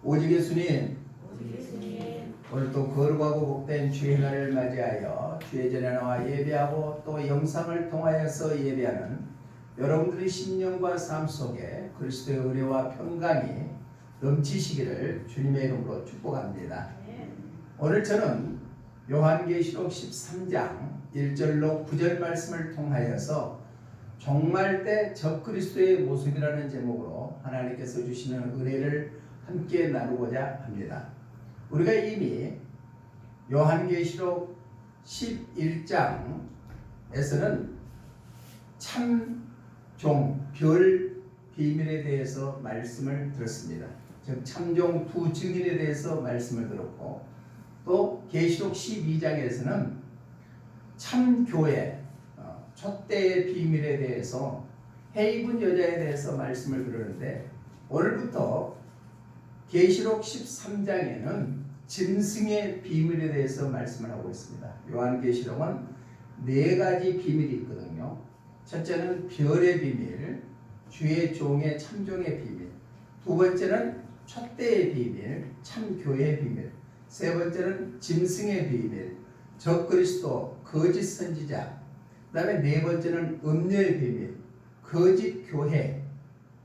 오직 예수님, 오늘도 거룩하고 복된 주의 날을 맞이하여 주의 전에 나와 예배하고 또 영상을 통하여서 예배하는 여러분들의 심령과 삶 속에 그리스도의 은혜와 평강이 넘치시기를 주님의 이름으로 축복합니다. 오늘 저는 요한계시록 13장 1절로 9절 말씀을 통하여서 종말 때 적그리스도의 모습이라는 제목으로 하나님께서 주시는 은혜를 함께 나누고자 합니다. 우리가 이미 요한계시록 11장에서는 참종 별 비밀에 대해서 말씀을 들었습니다. 즉 참종 두 증인에 대해서 말씀을 들었고, 또 계시록 12장에서는 참교회 촛대의 비밀에 대해서 해입은 여자에 대해서 말씀을 들었는데, 오늘부터 계시록 13장에는 짐승의 비밀에 대해서 말씀을 하고 있습니다. 요한계시록은 4가지 비밀이 있거든요. 첫째는 별의 비밀, 주의 종의 참종의 비밀. 두 번째는 촛대의 비밀, 참교회의 비밀. 세 번째는 짐승의 비밀, 적그리스도, 거짓 선지자. 그 다음에 네 번째는 음녀의 비밀, 거짓 교회.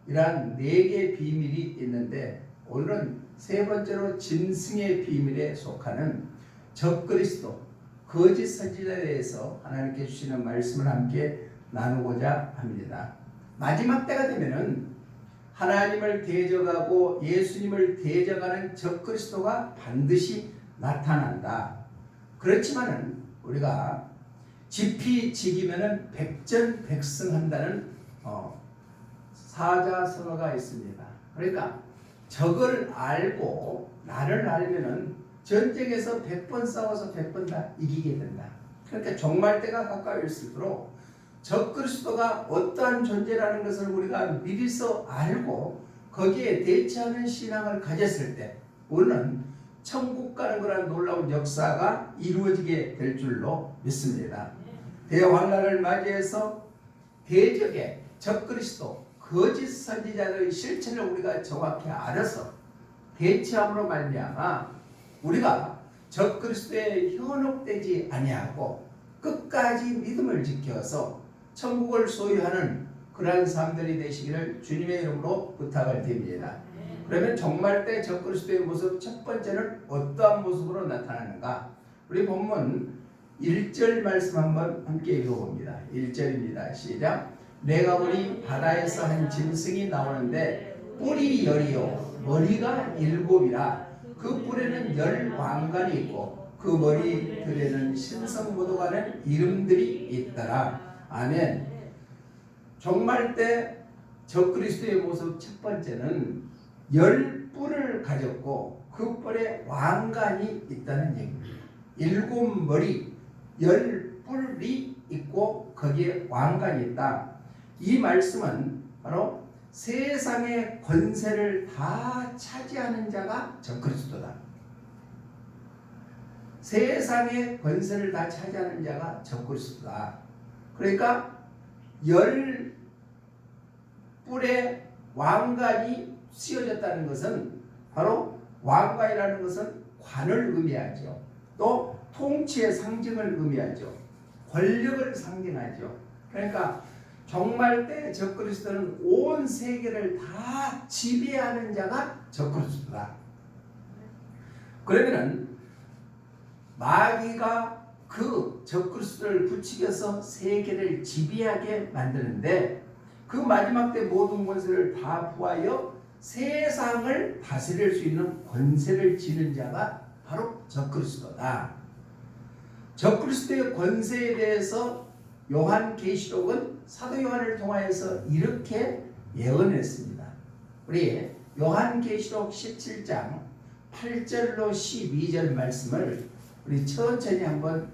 이러한 4개의 비밀이 있는데, 오늘은 세 번째로 짐승의 비밀에 속하는 적그리스도, 거짓 선지자에 대해서 하나님께 주시는 말씀을 함께 나누고자 합니다. 마지막 때가 되면은 하나님을 대적하고 예수님을 대적하는 적그리스도가 반드시 나타난다. 그렇지만은 우리가 지피지기면은 백전백승한다는 사자성어가 있습니다. 그러니까 적을 알고 나를 알면은 전쟁에서 100번 싸워서 100번 다 이기게 된다. 그러니까 종말 때가 가까울수록 적그리스도가 어떠한 존재라는 것을 우리가 미리서 알고 거기에 대처하는 신앙을 가졌을 때 우리는 천국 가는 거라는 놀라운 역사가 이루어지게 될 줄로 믿습니다. 대환란을 맞이해서 대적의 적그리스도, 거짓 선지자들의 실체를 우리가 정확히 알아서 대처함으로 말미암아 우리가 적그리스도에 현혹되지 아니하고 끝까지 믿음을 지켜서 천국을 소유하는 그러한 삶들이 되시기를 주님의 이름으로 부탁을 드립니다. 그러면 종말 때 적그리스도의 모습, 첫 번째는 어떠한 모습으로 나타나는가? 우리 본문 1절 말씀 한번 함께 읽어봅니다. 1절입니다. 시작. 내가 보니 바다에서 한 짐승이 나오는데 뿔이 10이요 머리가 7이라. 그 뿔에는 10 왕관이 있고 그 머리들에는 신성모독하는 이름들이 있더라. 아멘. 종말 때 적그리스도의 모습 첫 번째는 10뿔을 가졌고 그 뿔에 왕관이 있다는 얘기입니다. 7머리 10뿔이 있고 거기에 왕관이 있다. 이 말씀은 바로 세상의 권세를 다 차지하는 자가 적그리스도다. 세상의 권세를 다 차지하는 자가 적그리스도다. 그러니까 10뿔의 왕관이 씌워졌다는 것은 바로 왕관이라는 것은 관을 의미하죠. 또 통치의 상징을 의미하죠. 권력을 상징하죠. 그러니까 종말 때 적그리스도는 온 세계를 다 지배하는 자가 적그리스도다. 그러면은 마귀가 그 적그리스도를 부추겨서 세계를 지배하게 만드는데 그 마지막 때 모든 권세를 다 부하여 세상을 다스릴 수 있는 권세를 지는 자가 바로 적그리스도다. 적그리스도의 권세에 대해서 요한계시록은 사도 요한을 통하여서 이렇게 예언했습니다. 우리 요한계시록 17장 8절로 12절 말씀을 우리 천천히 한번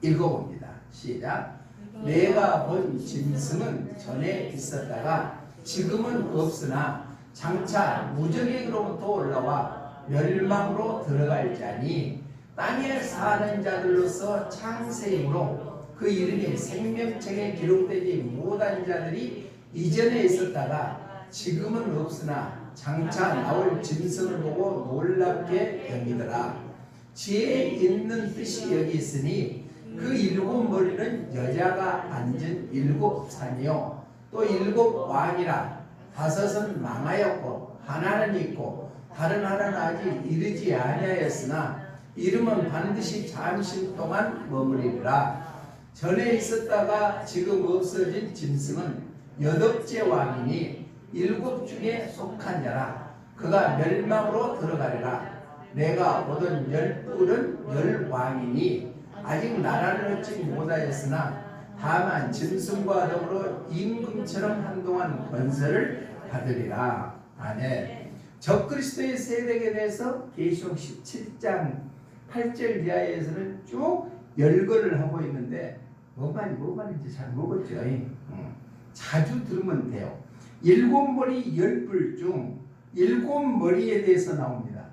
읽어봅니다. 시작. 내가 본 짐승은 전에 있었다가 지금은 없으나 장차 무적에게로부터 올라와 멸망으로 들어갈 자니 땅에 사는 자들로서 창세이므로 그 이름이 생명책에 기록되지 못한 자들이 이전에 있었다가 지금은 없으나 장차 나올 짐승을 보고 놀랍게 여기더라. 지혜 있는 뜻이 여기 있으니 그 일곱 머리는 여자가 앉은 일곱 산이요 또 일곱 왕이라. 다섯은 망하였고 하나는 있고 다른 하나는 아직 이르지 아니하였으나 이름은 반드시 잠시 동안 머무리리라. 전에 있었다가 지금 없어진 짐승은 여덟째 왕이니 일곱 중에 속한 자라. 그가 멸망으로 들어가리라. 내가 얻은 열 뿔은 열 왕이니 아직 나라를 얻지 못하였으나 다만 짐승과 더불어 임금처럼 한동안 권세를 받으리라. 아멘. 적그리스도의 세력에 대해서 계시록 17장 8절 이하에서는 쭉 열거를 하고 있는데 뭐 말인지 잘 모르겠죠. 자주 들으면 돼요. 일곱 머리 열 뿔 중 일곱 머리에 대해서 나옵니다.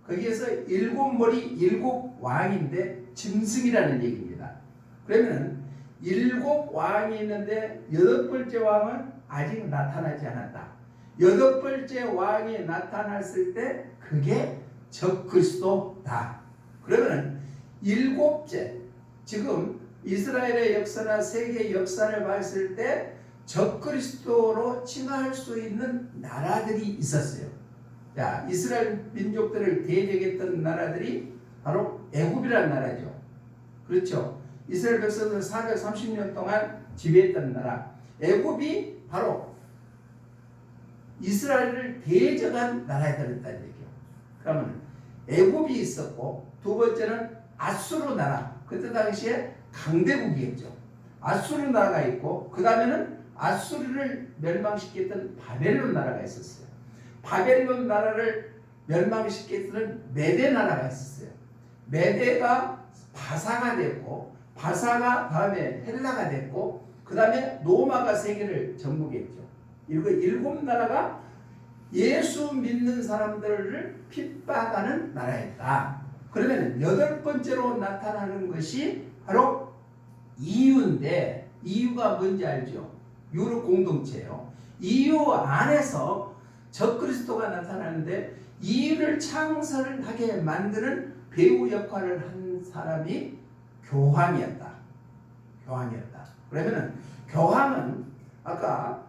거기에서 일곱 머리 일곱 왕인데 짐승이라는 얘기입니다. 그러면 일곱 왕이 있는데 여덟 번째 왕은 아직 나타나지 않았다. 여덟 번째 왕이 나타났을 때 그게 적그리스도다. 그러면 일곱째, 지금 이스라엘의 역사나 세계 역사를 봤을 때 적그리스도로 칭할 수 있는 나라들이 있었어요. 자, 이스라엘 민족들을 대적했던 나라들이 바로 애굽이라는 나라죠. 그렇죠. 이스라엘 백성들 430년 동안 지배했던 나라. 애굽이 바로 이스라엘을 대적한 나라들이었다는 얘기예요. 그러면 애굽이 있었고 두 번째는 아수르 나라. 그때 당시에 강대국이었죠. 아수르 나라가 있고 그 다음에는 아수르를 멸망시켰던 바벨론 나라가 있었어요. 바벨론 나라를 멸망시켰던 메데 나라가 있었어요. 메데가 바사가 됐고 바사가 다음에 헬라가 됐고 그 다음에 로마가 세계를 정복했죠. 일곱 나라가 예수 믿는 사람들을 핍박하는 나라였다. 그러면 여덟 번째로 나타나는 것이 바로 이유인데 이유가 뭔지 알죠? 유럽 공동체예요. 이유 안에서 적그리스도가 나타나는데 이유를 창설하게 만드는 배우 역할을 한 사람이 교황이었다. 그러면은 교황은 아까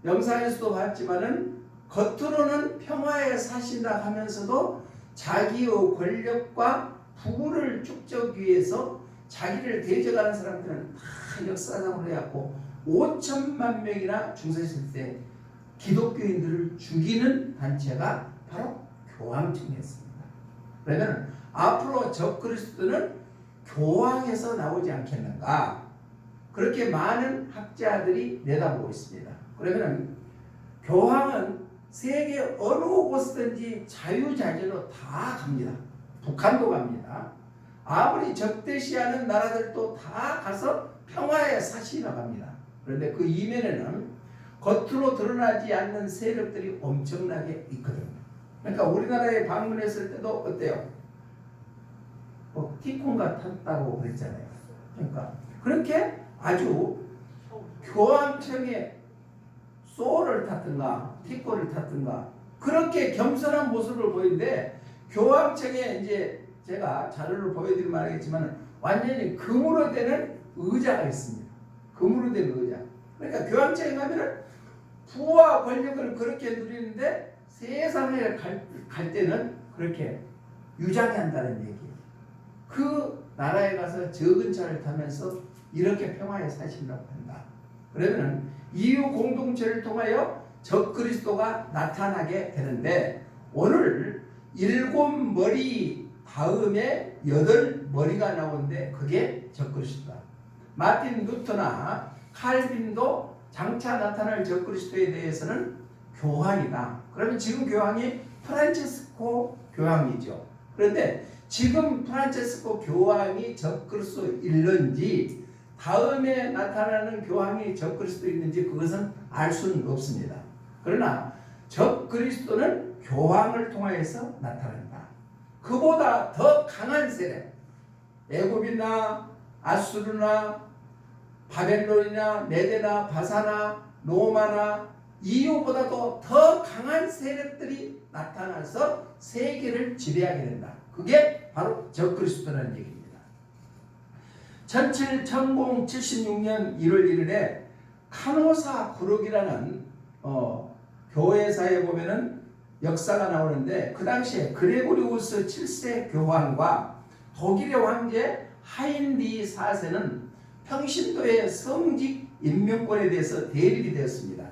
영상에서도 봤지만은 겉으로는 평화에 사신다 하면서도 자기의 권력과 부를 축적 위해서 자기를 대적하는 사람들은 다 역사상으로 해갖고 5천만 명이나 중세시대 때 기독교인들을 죽이는 단체가 바로 교황청이었습니다. 그러면 앞으로 적그리스도는 교황에서 나오지 않겠는가? 그렇게 많은 학자들이 내다보고 있습니다. 그러면 교황은 세계 어느 곳이든지 자유자재로 다 갑니다. 북한도 갑니다. 아무리 적대시하는 나라들도 다 가서 평화의 사시나 갑니다. 그런데 그 이면에는 겉으로 드러나지 않는 세력들이 엄청나게 있거든요. 그러니까 우리나라에 방문했을 때도 어때요? 뭐 티콘가 탔다고 그랬잖아요. 그러니까 그렇게 아주 교황청에 소를 탔든가 티콘을 탔든가 그렇게 겸손한 모습을 보이는데 교황청에 이제 제가 자료를 보여드리면 알겠지만 완전히 금으로 되는 의자가 있습니다. 금으로 된 의자. 그러니까 교황청에 가면은 부와 권력을 그렇게 누리는데 세상에 갈 때는 그렇게 유장해 한다는 얘기예요. 그 나라에 가서 적은 차를 타면서 이렇게 평화에 사신다고 한다. 그러면 이유 공동체를 통하여 적그리스도가 나타나게 되는데 오늘 일곱 머리 다음에 여덟 머리가 나오는데 그게 적그리스도다. 마틴 루터나 칼빈도 장차 나타날 적그리스도에 대해서는 교황이다. 그러면 지금 교황이 프란체스코 교황이죠. 그런데 지금 프란체스코 교황이 적그리스도일는지 다음에 나타나는 교황이 적그리스도있는지 그것은 알 수는 없습니다. 그러나 적그리스도는 교황을 통하여서 나타난다. 그보다 더 강한 세력, 애굽이나 아수르나 바벨론이나 메데나 바사나 로마나 이후보다도 더 강한 세력들이 나타나서 세계를 지배하게 된다. 그게 바로 적그리스도라는 얘기입니다. 1076년 1월 1일에 카노사 그룹이라는 교회사에 보면은 역사가 나오는데, 그 당시에 그레고리우스 7세 교황과 독일의 황제 하인리 4세는 평신도의 성직 임명권에 대해서 대립이 되었습니다.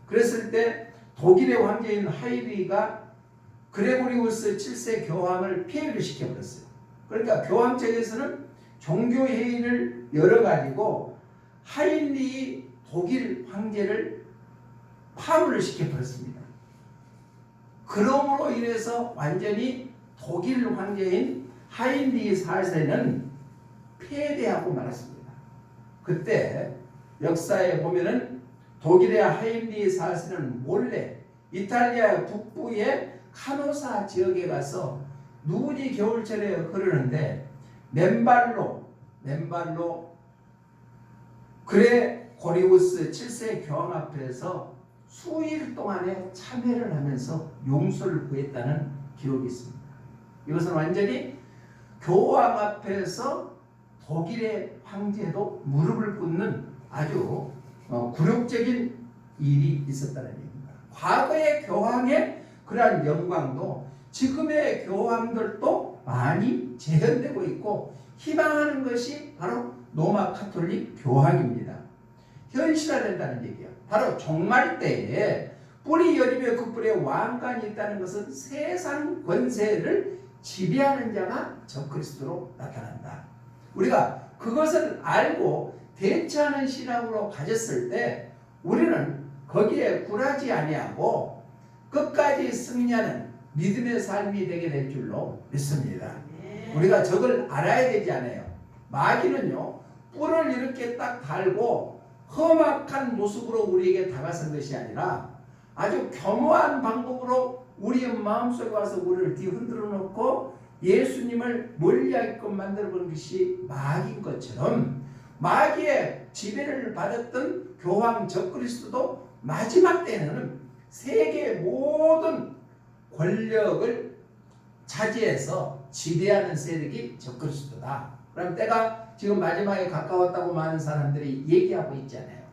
그랬을 때 독일의 황제인 하인리가 그레고리우스 7세 교황을 폐위를 시켜버렸어요. 그러니까 교황 측에서는 종교회의를 열어가지고 하인리 독일 황제를 파문을 시켜버렸습니다. 그러므로 인해서 완전히 독일 황제인 하인리 4세는 패배하고 말았습니다. 그때 역사에 보면은 독일의 하인리 4세는 몰래 이탈리아 북부의 카노사 지역에 가서 눈이 겨울철에 흐르는데 맨발로 그레고리우스 7세 교황 앞에서 수일 동안에 참회를 하면서 용서를 구했다는 기록이 있습니다. 이것은 완전히 교황 앞에서 독일의 황제도 무릎을 꿇는 아주 굴욕적인 일이 있었다는 얘기입니다. 과거의 교황의 그러한 영광도 지금의 교황들도 많이 재현되고 있고 희망하는 것이 바로 로마 카톨릭 교황입니다. 현실화된다는 얘기예요. 바로 종말 때에 뿌리 여림의 그 뿔에 왕관이 있다는 것은 세상 권세를 지배하는 자가 적그리스도로 나타난다. 우리가 그것을 알고 대처하는 신앙으로 가졌을 때 우리는 거기에 굴하지 아니하고 끝까지 승리하는 믿음의 삶이 되게 될 줄로 믿습니다. 우리가 저걸 알아야 되지 않아요. 마귀는요, 뿔을 이렇게 딱 달고 험악한 모습으로 우리에게 다가선 것이 아니라 아주 겸허한 방법으로 우리의 마음속에 와서 우리를 뒤흔들어 놓고 예수님을 멀리하게끔 만들어버린 것이 마귀인 것처럼, 마귀의 지배를 받았던 교황 적그리스도도 마지막 때는 세계의 모든 권력을 차지해서 지배하는 세력이 적그리스도다. 그럼 때가 지금 마지막에 가까웠다고 많은 사람들이 얘기하고 있잖아요.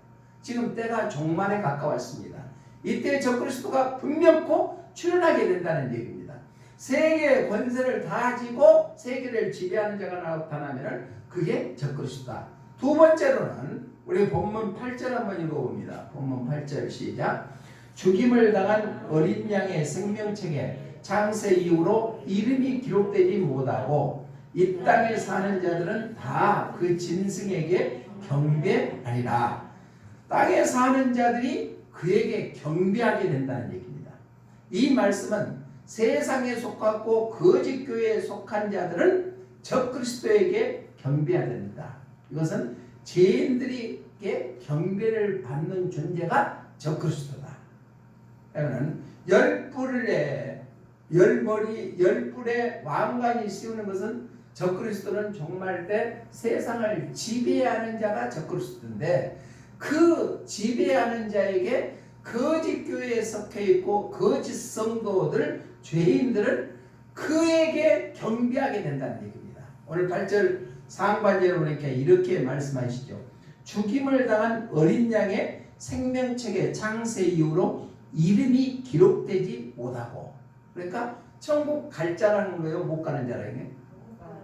지금 때가 종말에 가까웠습니다. 이때 적그리스도가 분명코 출현하게 된다는 얘기입니다. 세계의 권세를 다 지고 세계를 지배하는 자가 나타나면 그게 적그리스도다. 두 번째로는 우리 본문 8절 한번 읽어봅니다. 본문 8절 시작. 죽임을 당한 어린 양의 생명책에 창세 이후로 이름이 기록되지 못하고 이 땅에 사는 자들은 다 그 짐승에게 경배하리라. 땅에 사는 자들이 그에게 경배하게 된다는 얘기입니다. 이 말씀은 세상에 속하고 거짓 교회에 속한 자들은 적그리스도에게 경배해야 된다. 이것은 죄인들에게 경배를 받는 존재가 적그리스도다. 그러면 열 뿔에 왕관이 씌우는 것은 적그리스도는 종말 때 세상을 지배하는 자가 적그리스도인데, 그 지배하는 자에게 거짓 교회에 속해 있고 거짓 성도들, 죄인들은 그에게 경배하게 된다는 얘기입니다. 오늘 8절 상반절에 보니까 이렇게 말씀하시죠. 죽임을 당한 어린 양의 생명책의 창세 이후로 이름이 기록되지 못하고, 그러니까 천국 갈 자라는 거예요? 못 가는 자라는 거예요?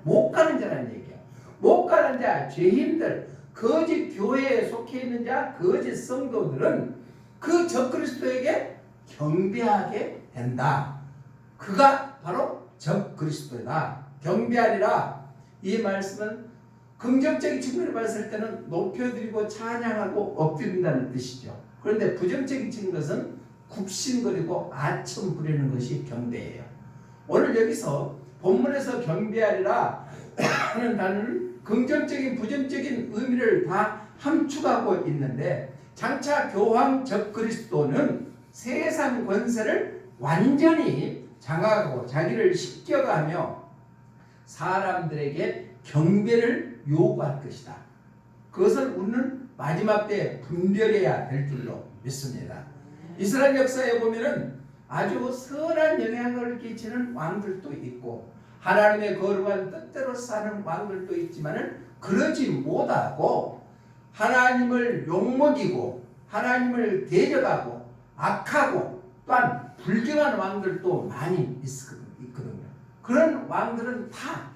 못 가는 자라는 얘기예요. 못 가는 자, 죄인들, 거짓 교회에 속해 있는 자, 거짓 성도들은 그 적그리스도에게 경배하게 된다. 그가 바로 적그리스도다. 경배하리라. 이 말씀은 긍정적인 측면을 봤을 때는 높여드리고 찬양하고 엎드린다는 뜻이죠. 그런데 부정적인 것은 굽신거리고 아첨 부리는 것이 경배예요. 오늘 여기서 본문에서 경배하리라 하는 단어는 긍정적인 부정적인 의미를 다 함축하고 있는데, 장차 교황 적그리스도는 세상 권세를 완전히 장악하고 자기를 십겨가며 사람들에게 경배를 요구할 것이다. 그것을 우리는 마지막 때 분별해야 될 줄로 믿습니다. 이스라엘 역사에 보면은 아주 선한 영향을 끼치는 왕들도 있고 하나님의 거룩한 뜻대로 사는 왕들도 있지만은 그러지 못하고 하나님을 욕먹이고 하나님을 대적하고 악하고 또한 불경한 왕들도 많이 있거든요. 그런 왕들은 다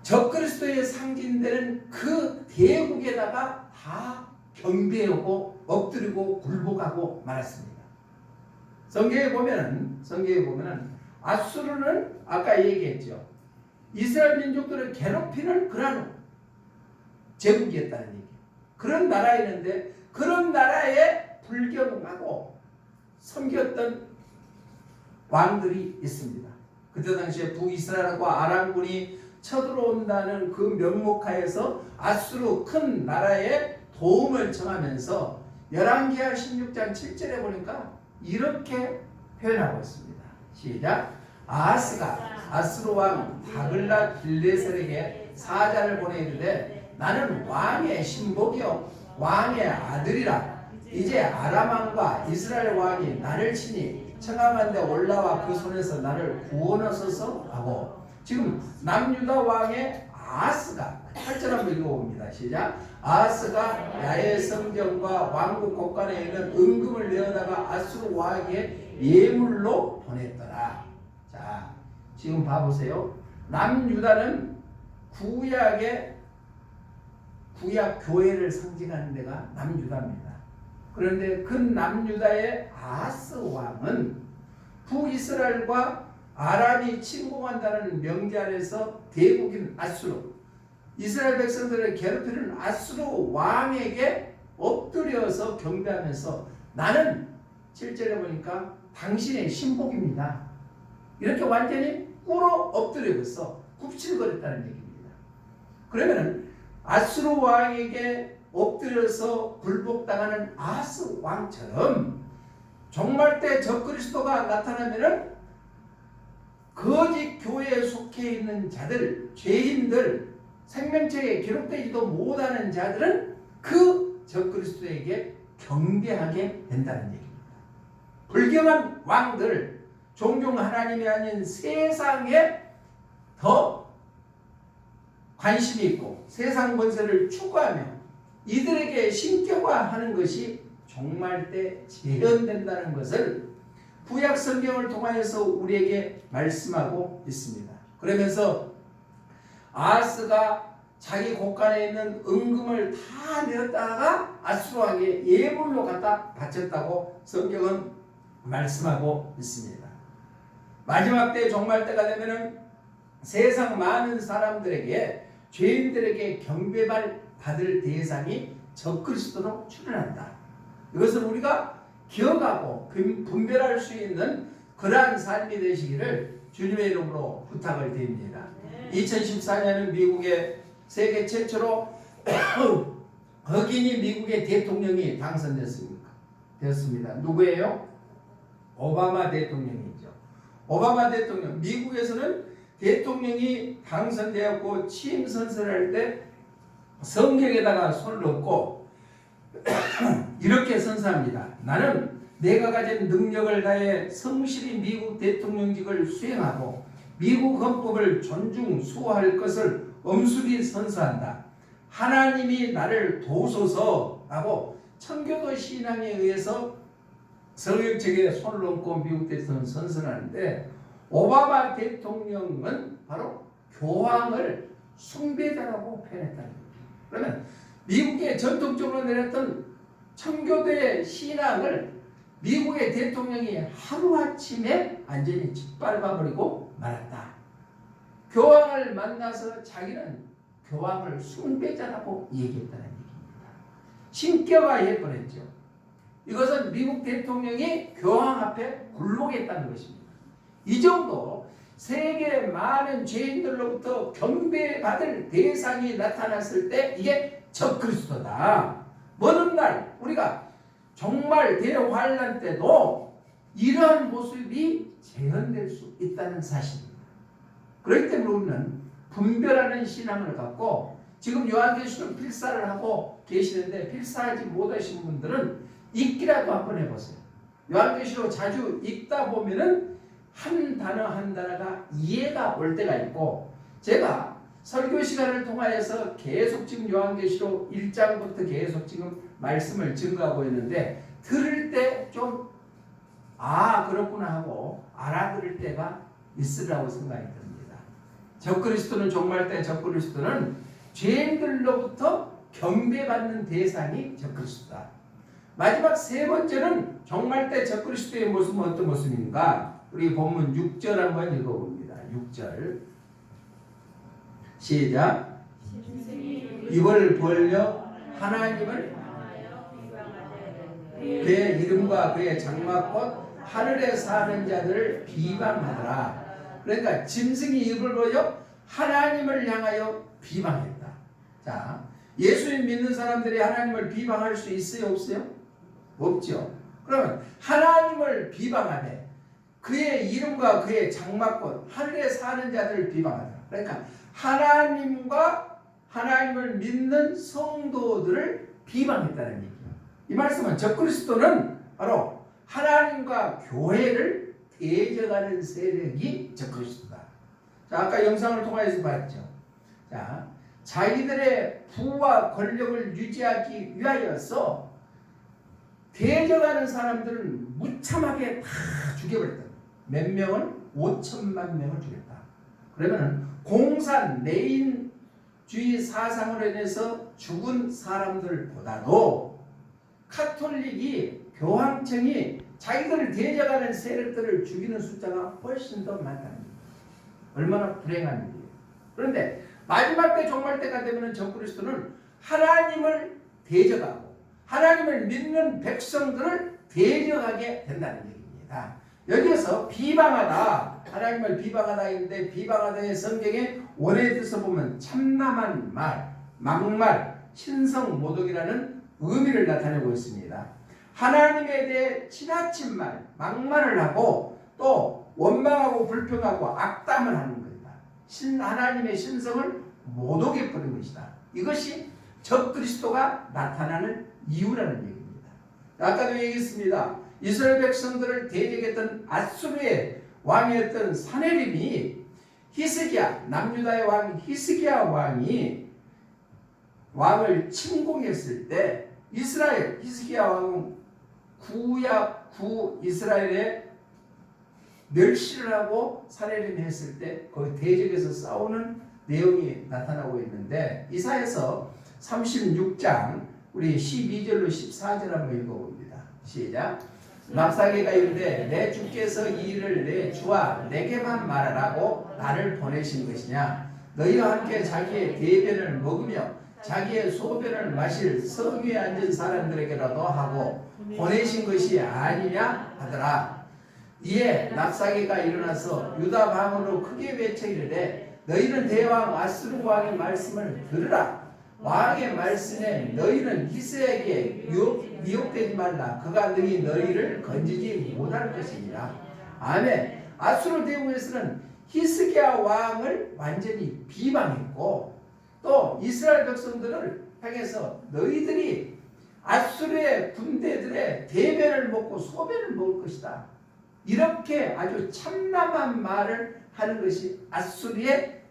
적그리스도의 상징되는 그 대국에다가 다 경배하고 엎드리고 굴복하고 말았습니다. 성경에 보면은 아수르는 아까 얘기했죠. 이스라엘 민족들을 괴롭히는 그런 제국이었다는 얘기예요. 그런 나라였는데 그런 나라에 불경하고 섬겼던 왕들이 있습니다. 그때 당시에 북이스라엘과 아람군이 쳐들어온다는 그 명목하에서 아수르 큰 나라에 도움을 청하면서 열왕기하 16장 7절에 보니까 이렇게 표현하고 있습니다. 시작. 아하스가 아수르 왕 다글라 빌레셀에게 사자를 보내이르되 나는 왕의 신복이요 왕의 아들이라. 이제 아람 왕과 이스라엘 왕이 나를 치니 청함한데 올라와 그 손에서 나를 구원하소서 하고. 지금 남유다 왕의 아하스가 8절 한번 읽어봅니다. 시작. 아하스가 야훼 성전과 왕국 곳간에 있는 은금을 내어다가 아수르 왕에게 예물로 보냈더라. 자, 지금 봐보세요. 남유다는 구약 교회를 상징하는 데가 남유다입니다. 그런데 그 남유다의 아하스 왕은 북이스라엘과 아람이 침공한다는 명제 아래서 대국인 아수르, 이스라엘 백성들을 괴롭히는 아수르 왕에게 엎드려서 경배하면서 나는 7절에 보니까 당신의 신복입니다. 이렇게 완전히 꿇어 엎드리고 있어 굽실거렸다는 얘기입니다. 그러면은 아수르 왕에게 엎드려서 굴복당하는 아하스 왕처럼 종말 때 적그리스도가 나타나면은 거짓 교회에 속해 있는 자들, 죄인들, 생명책에 기록되지도 못하는 자들은 그 적그리스도에게 경배하게 된다는 얘기입니다. 불경한 왕들, 종종 하나님이 아닌 세상에 더 관심이 있고 세상 권세를 추구하며 이들에게 신격화하는 것이 종말 때 재현된다는 것을 구약 성경을 통하여서 우리에게 말씀하고 있습니다. 그러면서 아하스가 자기 곳간에 있는 은금을 다 내었다가 아수르 왕에게 예물로 갖다 바쳤다고 성경은 말씀하고 있습니다. 마지막 때 종말 때가 되면은 세상 많은 사람들에게 죄인들에게 경배받을 대상이 적그리스도로 출현한다. 이것을 우리가 기억하고 분별할 수 있는 그러한 삶이 되시기를 주님의 이름으로 부탁을 드립니다. 2014년은 미국의 세계 최초로 흑인이 미국의 대통령이 당선됐습니다. 누구예요? 오바마 대통령이죠. 오바마 대통령, 미국에서는 대통령이 당선되었고 취임 선서를 할 때 성경에다가 손을 얹고 이렇게 선서합니다. 나는 내가 가진 능력을 다해 성실히 미국 대통령직을 수행하고 미국 헌법을 존중 수호할 것을 엄숙히 선서한다. 하나님이 나를 도우소서라고 청교도 신앙에 의해서 성경책에 손을 얹고 미국 대통령 선서하는데 오바마 대통령은 바로 교황을 숭배자라고 표현했다는 거예요. 그러면 미국의 전통적으로 내렸던 청교도의 신앙을 미국의 대통령이 하루아침에 완전히 짓밟아버리고 말았다. 교황을 만나서 자기는 교황을 숭배자라고 얘기했다는 얘기입니다. 신격화해버렸죠. 이것은 미국 대통령이 교황 앞에 굴복했다는 것입니다. 이 정도 세계 많은 죄인들로부터 경배받을 대상이 나타났을 때 이게 적그리스도다. 먼 날 우리가 정말 대환란 때도 이러한 모습이 재현될 수 있다는 사실입니다. 그렇기 때문에 우리는 분별하는 신앙을 갖고 지금 요한계시록 필사를 하고 계시는데 필사하지 못하신 분들은 읽기라도 한번 해보세요. 요한계시록 자주 읽다 보면은 한 단어 한 단어가 이해가 올 때가 있고, 제가 설교 시간을 통하여서 계속 지금 요한계시록 1장부터 계속 지금 말씀을 증거하고 있는데, 들을 때 좀 그렇구나 하고 알아들을 때가 있으라고 생각이 듭니다. 적그리스도는 종말 때 적그리스도는 죄인들로부터 경배받는 대상이 적그리스도다. 마지막 세 번째는 종말 때 적그리스도의 모습은 어떤 모습인가? 우리 본문 6절 한번 읽어봅니다. 6절 시작. 입을 벌려 하나님을 그의 이름과 그의 장막꽃 하늘에 사는 자들을 비방하더라. 그러니까 짐승이 입을 벌려 하나님을 향하여 비방했다. 자, 예수님 믿는 사람들이 하나님을 비방할 수 있어요, 없어요? 없죠. 그러면 하나님을 비방하되 그의 이름과 그의 장막꽃 하늘에 사는 자들을 비방하더라. 그러니까 하나님과 하나님을 믿는 성도들을 비방했다는 얘기예요. 이 말씀은 적그리스도는 바로 하나님과 교회를 대적하는 세력이 적그리스도다. 자, 아까 영상을 통해서 봤죠. 자, 자기들의 부와 권력을 유지하기 위하여서 대적하는 사람들은 무참하게 다 죽여버렸다. 몇 명을? 5천만 명을 죽였다. 그러면 공산 레인주의 사상으로 인해서 죽은 사람들보다도 카톨릭이, 교황청이 자기들을 대적하는 세력들을 죽이는 숫자가 훨씬 더 많답니다. 얼마나 불행한 일이에요. 그런데 마지막 때 종말 때가 되면 적그리스도는 하나님을 대적하고 하나님을 믿는 백성들을 대적하게 된다는 얘기입니다. 여기에서 비방하다, 하나님을 비방하다 했는데, 비방하다의 성경에 원어의 뜻을 보면 참남한 말, 막말, 신성모독이라는 의미를 나타내고 있습니다. 하나님에 대해 지나친 말, 막말을 하고 또 원망하고 불평하고 악담을 하는 것이다. 하나님의 신성을 모독해버린 것이다. 이것이 적그리스도가 나타나는 이유라는 얘기입니다. 아까도 얘기했습니다. 이스라엘 백성들을 대적했던 아수르의 왕이었던 사네립이 히스기야, 남유다의 왕 히스기야 왕이 왕을 침공했을 때 이스라엘 히스기야 왕은 구 이스라엘에 멸시를 하고 사내림을 했을 때 거기 대적에서 싸우는 내용이 나타나고 있는데, 이사야서 36장 우리 12절로 14절 한번 읽어봅니다. 시작. 랍사게가 이르되 내 주께서 이 일을 내 주와 내게만 말하라고 나를 보내신 것이냐? 너희와 함께 자기의 대변을 먹으며 자기의 소변을 마실 성 위에 앉은 사람들에게라도 하고 보내신 것이 아니냐 하더라. 이에 랍사게가 일어나서 유다 방언으로 크게 외쳐 이르되 너희는 대왕 아수르 왕의 말씀을 들으라. 왕의 말씀에 너희는 히스에게 미혹되지 말라. 그가 너희를 건지지 못할 것이니라. 아멘. 아수르 대국에서는 히스기야 왕을 완전히 비방했고, 또 이스라엘 백성들을 향해서 너희들이 아수르의 군대들의 대변을 먹고 소변을 먹을 것이다. 이렇게 아주 참남한 말을 하는 것이 아수르의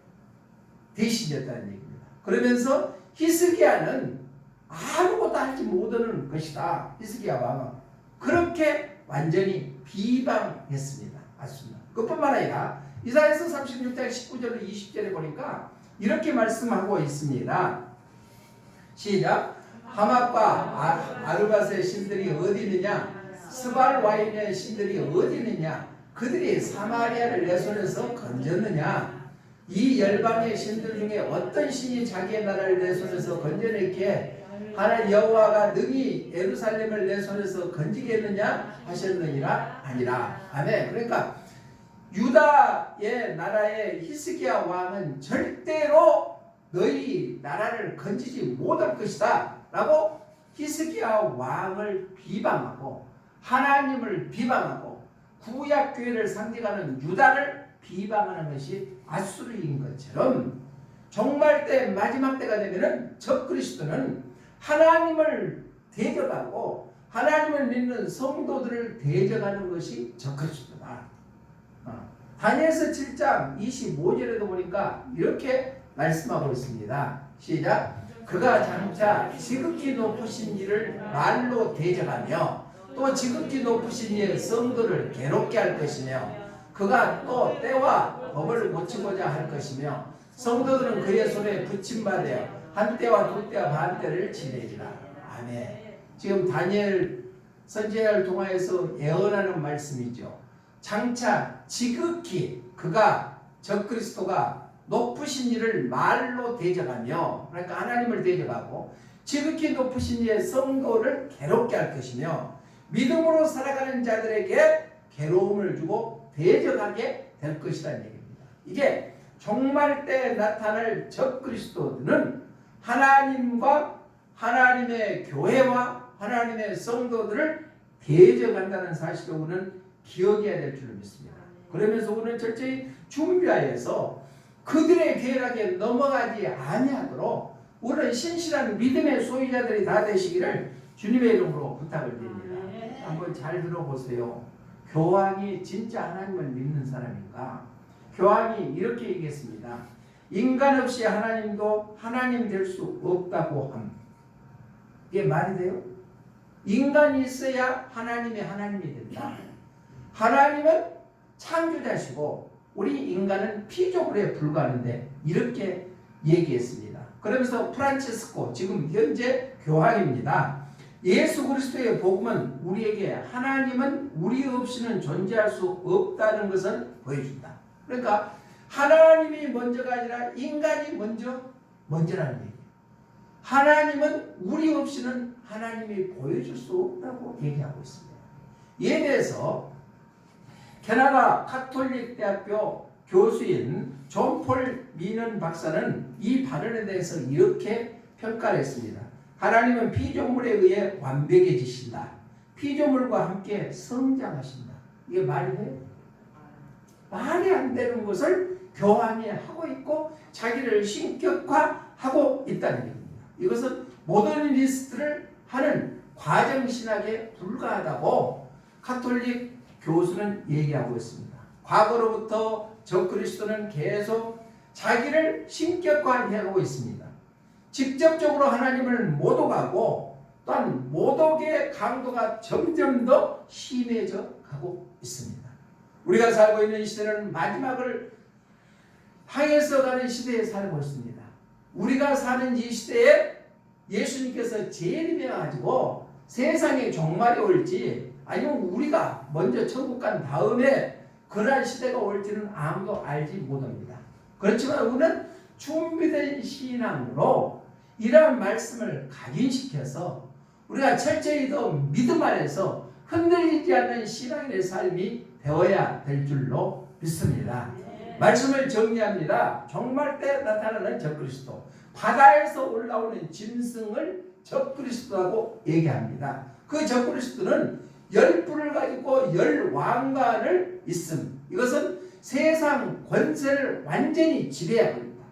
대신이었다는 얘기입니다. 그러면서 히스기야는 아무것도 하지 못하는 것이다. 히스기야 왕은 그렇게 완전히 비방했습니다. 아수르는. 그뿐만 아니라 이사야서 36장 19절로 20절에 보니까 이렇게 말씀하고 있습니다. 시작. 하맛과 아르밧의 신들이 어디 있느냐? 스발 와인의 신들이 어디 있느냐? 그들이 사마리아를 내 손에서 건졌느냐? 이 열방의 신들 중에 어떤 신이 자기의 나라를 내 손에서 건져냈기에 하나님 여호와가 능히 예루살렘을 내 손에서 건지겠느냐 하셨느니라? 아니라. 아멘. 그러니까 유다의 나라의 히스기야 왕은 절대로 너희 나라를 건지지 못할 것이다 라고 히스기야 왕을 비방하고 하나님을 비방하고 구약교회를 상징하는 유다를 비방하는 것이 아수르인 것처럼, 종말 때 마지막 때가 되면은 적그리스도는 하나님을 대적하고 하나님을 믿는 성도들을 대적하는 것이 적그리스도다. 다니엘서 7장 25절에도 보니까 이렇게 말씀하고 있습니다. 시작. 그가 장차 지극히 높으신 이를 말로 대적하며 또 지극히 높으신 이의 성도를 괴롭게 할 것이며 그가 또 때와 법을 고치고자 할 것이며 성도들은 그의 손에 붙임받아 한 때와 두 때와 반 때를 지내리라. 아멘. 지금 다니엘 선지자를 통하여서 예언하는 말씀이죠. 장차 지극히 그가 적그리스도가 높으신 이를 말로 대적하며, 그러니까 하나님을 대적하고 지극히 높으신 이의 성도를 괴롭게 할 것이며 믿음으로 살아가는 자들에게 괴로움을 주고 대적하게 될 것이라는 얘기입니다. 이게 종말 때 나타날 적그리스도는 하나님과 하나님의 교회와 하나님의 성도들을 대적한다는 사실을 우리는 기억해야 될 줄을 믿습니다. 그러면서 우리는 철저히 준비하여서 그들의 계략에 넘어가지 아니하도록 우리는 신실한 믿음의 소유자들이 다 되시기를 주님의 이름으로 부탁을 드립니다. 한번 잘 들어보세요. 교황이 진짜 하나님을 믿는 사람인가? 교황이 이렇게 얘기했습니다. 인간 없이 하나님도 하나님 될 수 없다고 함. 이게 말이 돼요? 인간이 있어야 하나님이 하나님이 된다. 하나님은 창조자시고 우리 인간은 피조물에 불과한데 이렇게 얘기했습니다. 그러면서 프란치스코 지금 현재 교황입니다. 예수 그리스도의 복음은 우리에게 하나님은 우리 없이는 존재할 수 없다는 것을 보여준다. 그러니까 하나님이 먼저가 아니라 인간이 먼저라는 얘기예요. 하나님은 우리 없이는 하나님이 보여줄 수 없다고 얘기하고 있습니다. 이에 대해서 캐나다 카톨릭 대학교 교수인 존 폴 미넌 박사는 이 발언에 대해서 이렇게 평가를 했습니다. 하나님은 피조물에 의해 완벽해지신다. 피조물과 함께 성장하신다. 이게 말이 돼요? 말이 안 되는 것을 교황이 하고 있고 자기를 신격화하고 있다는 얘기입니다. 이것은 모더니스트를 하는 과정신학에 불과하다고 카톨릭 교수는 얘기하고 있습니다. 과거로부터 적그리스도는 계속 자기를 신격화하고 있습니다. 직접적으로 하나님을 모독하고 또한 모독의 강도가 점점 더 심해져 가고 있습니다. 우리가 살고 있는 시대는 마지막을 향해서 가는 시대에 살고 있습니다. 우리가 사는 이 시대에 예수님께서 재림해가지고 세상에 종말이 올지 아니면 우리가 먼저 천국 간 다음에 그러한 시대가 올지는 아무도 알지 못합니다. 그렇지만 우리는 준비된 신앙으로 이러한 말씀을 각인시켜서 우리가 철저히 더 믿음 안에서 흔들리지 않는 신앙인의 삶이 되어야 될 줄로 믿습니다. 말씀을 정리합니다. 종말 때 나타나는 적그리스도, 바다에서 올라오는 짐승을 적그리스도라고 얘기합니다. 그 적그리스도는 열불을 가지고 열왕관을 있음. 이것은 세상 권세를 완전히 지배하고 있다.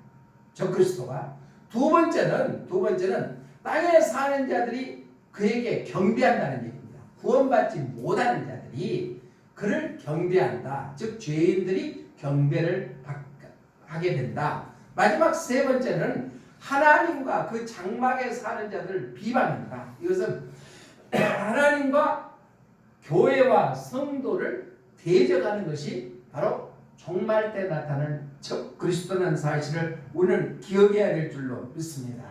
적그리스도가. 두 번째는 땅에 사는 자들이 그에게 경배한다는 얘기입니다. 구원받지 못하는 자들이 그를 경배한다. 즉 죄인들이 경배를 하게 된다. 마지막 세 번째는 하나님과 그 장막에 사는 자들을 비방한다. 이것은 하나님과 교회와 성도를 대적하는 것이 바로 종말 때 나타나는 적그리스도라는 사실을 우리는 기억해야 될 줄로 믿습니다.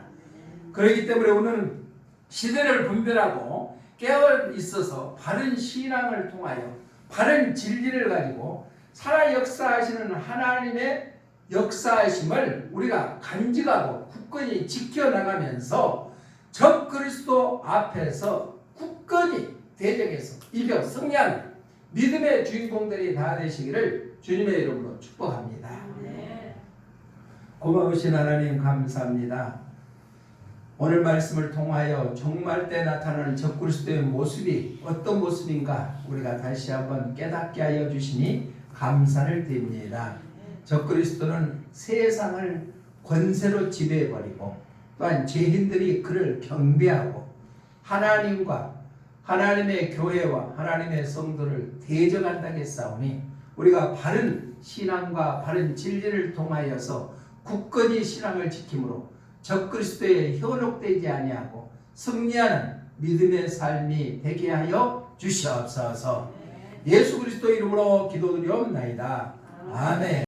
그렇기 때문에 우리는 시대를 분별하고 깨어 있어서 바른 신앙을 통하여 바른 진리를 가지고 살아 역사하시는 하나님의 역사하심을 우리가 간직하고 굳건히 지켜나가면서 적그리스도 앞에서 굳건히 대적해서 이겨 승리하는 믿음의 주인공들이 다 되시기를 주님의 이름으로 축복합니다. 고마우신 하나님 감사합니다. 오늘 말씀을 통하여 종말 때 나타나는 적그리스도의 모습이 어떤 모습인가 우리가 다시 한번 깨닫게 하여 주시니 감사를 드립니다. 적그리스도는 세상을 권세로 지배해버리고 또한 죄인들이 그를 경배하고 하나님의 교회와 하나님의 성도를 대적한다겠사오니 우리가 바른 신앙과 바른 진리를 통하여서 굳건히 신앙을 지킴으로 적그리스도에 현혹되지 아니하고 승리하는 믿음의 삶이 되게 하여 주시옵소서. 예수 그리스도 이름으로 기도드리옵나이다. 아멘.